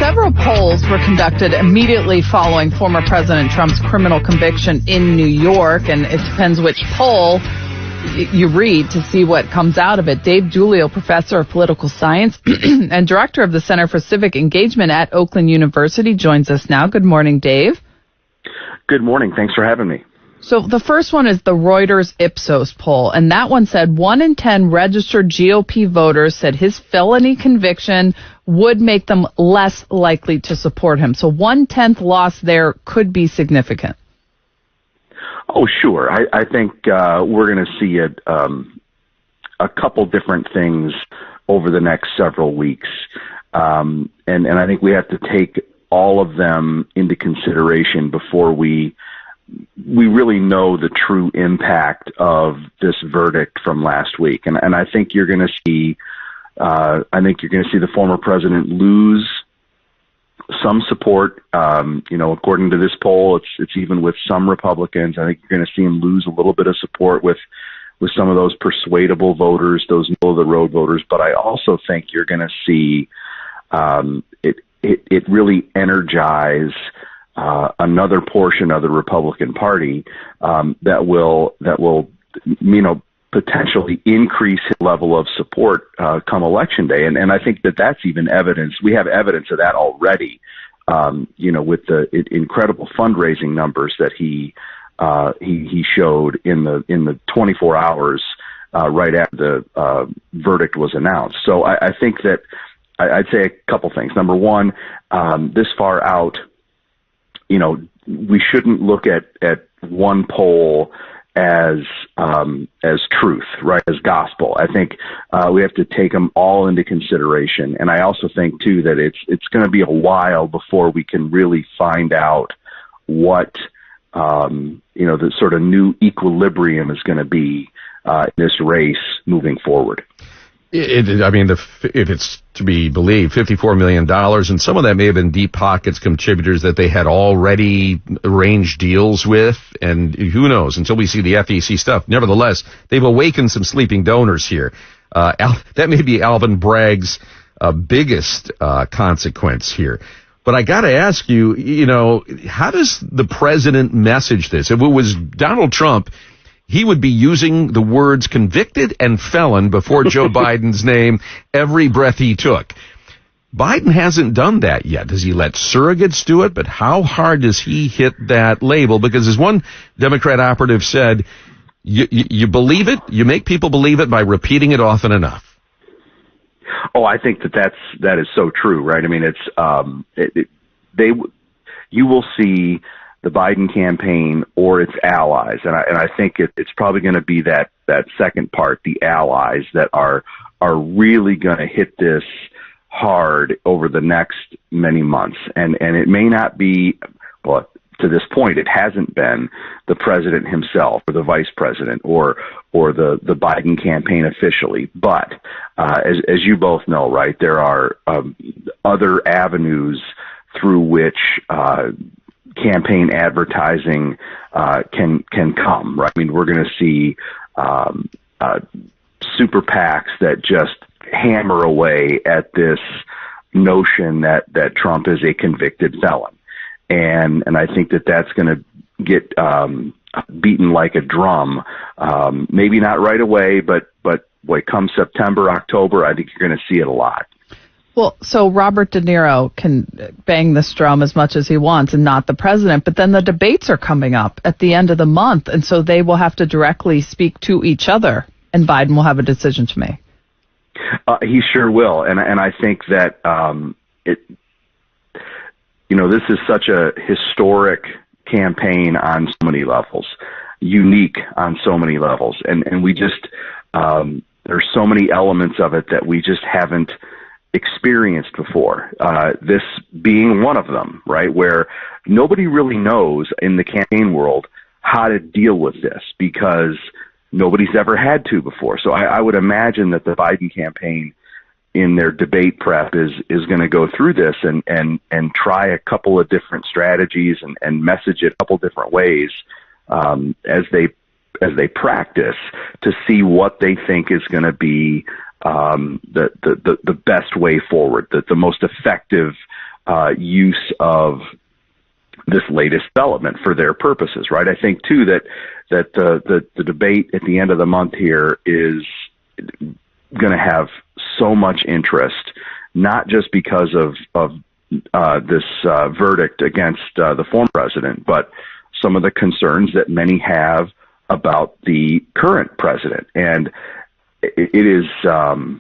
several polls were conducted immediately following former President Trump's criminal conviction in New York, and it depends which poll you read to see what comes out of it. Dave Giulio, professor of political science and director of the Center for Civic Engagement at Oakland University, joins us now. Good morning, Dave. Good morning. Thanks for having me. So the first one is the Reuters Ipsos poll, and that one said 1 in 10 registered GOP voters said his felony conviction would make them less likely to support him. So 1/10 loss there could be significant. Oh, sure. I think we're going to see a couple different things over the next several weeks, and I think we have to take all of them into consideration before we really know the true impact of this verdict from last week. And I think you're going to see, the former president lose some support. According to this poll, it's even with some Republicans. I think you're going to see him lose a little bit of support with some of those persuadable voters, those middle of the road voters. But I also think you're going to see it really energize another portion of the Republican Party that will potentially increase his level of support come Election Day, and I think that's even evidence. We have evidence of that already. With the incredible fundraising numbers that he showed in the 24 hours right after the verdict was announced. So I think that I'd say a couple things. Number one, this far out, we shouldn't look at one poll as truth, right? As gospel. I think we have to take them all into consideration. And I also think too that it's going to be a while before we can really find out what the sort of new equilibrium is going to be in this race moving forward. If it's to be believed, $54 million, and some of that may have been deep pockets contributors that they had already arranged deals with, and who knows, until we see the FEC stuff. Nevertheless, they've awakened some sleeping donors here. That may be Alvin Bragg's biggest consequence here. But I got to ask you, how does the president message this? If it was Donald Trump, he would be using the words convicted and felon before Joe Biden's name every breath he took. Biden hasn't done that yet. Does he let surrogates do it? But how hard does he hit that label? Because as one Democrat operative said, you believe it, you make people believe it by repeating it often enough. Oh, I think that is so true, right? I mean, you will see the Biden campaign or its allies, and I think it's probably going to be that second part, the allies that are really going to hit this hard over the next many months, and it may not be, well, to this point, it hasn't been the president himself or the vice president or the Biden campaign officially, but as you both know, right, there are other avenues through which campaign advertising can come, right? I mean, we're going to see super PACs that just hammer away at this notion that Trump is a convicted felon, and I think that's going to get beaten like a drum. Maybe not right away, but come September, October, I think you're going to see it a lot. Well, so Robert De Niro can bang this drum as much as he wants and not the president, but then the debates are coming up at the end of the month, and so they will have to directly speak to each other, and Biden will have a decision to make. He sure will, and I think that this is such a historic campaign on so many levels, unique on so many levels, and we just there's so many elements of it that we just haven't experienced before, this being one of them, right, where nobody really knows in the campaign world how to deal with this because nobody's ever had to before. So I would imagine that the Biden campaign in their debate prep is going to go through this and try a couple of different strategies and message it a couple different ways as they practice to see what they think is going to be the best way forward, the most effective use of this latest development for their purposes, right? I think too that the debate at the end of the month here is going to have so much interest, not just because of this verdict against the former president, but some of the concerns that many have about the current president. And it is, there's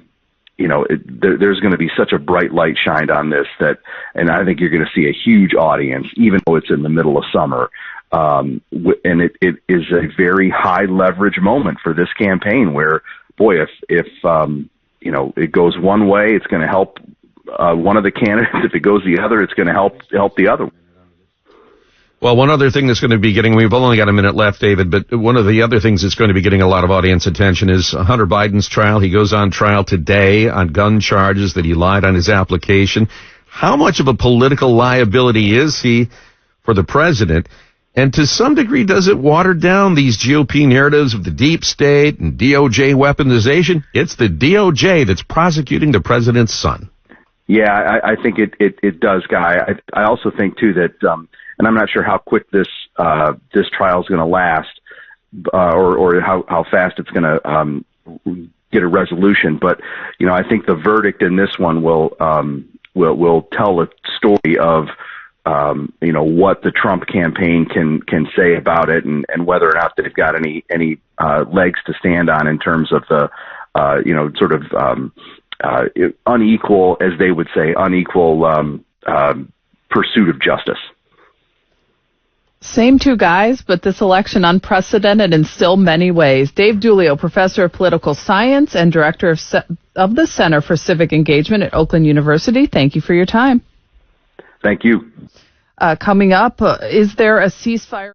going to be such a bright light shined on this and I think you're going to see a huge audience, even though it's in the middle of summer. And it is a very high leverage moment for this campaign where, boy, if it goes one way, it's going to help one of the candidates. If it goes the other, it's going to help the other. Well, one other thing that's going to be we've only got a minute left, David, but one of the other things that's going to be getting a lot of audience attention is Hunter Biden's trial. He goes on trial today on gun charges that he lied on his application. How much of a political liability is he for the president? And to some degree, does it water down these GOP narratives of the deep state and DOJ weaponization? It's the DOJ that's prosecuting the president's son. Yeah, I think it does, Guy. I also think, too, that, and I'm not sure how quick this trial is going to last, or how fast it's going to get a resolution. But, I think the verdict in this one will tell a story of, what the Trump campaign can say about it, and whether or not they've got any legs to stand on in terms of the, unequal, as they would say, unequal pursuit of justice. Same two guys, but this election unprecedented in still many ways. Dave Dulio, professor of political science and director of the Center for Civic Engagement at Oakland University. Thank you for your time. Thank you. Coming up, is there a ceasefire?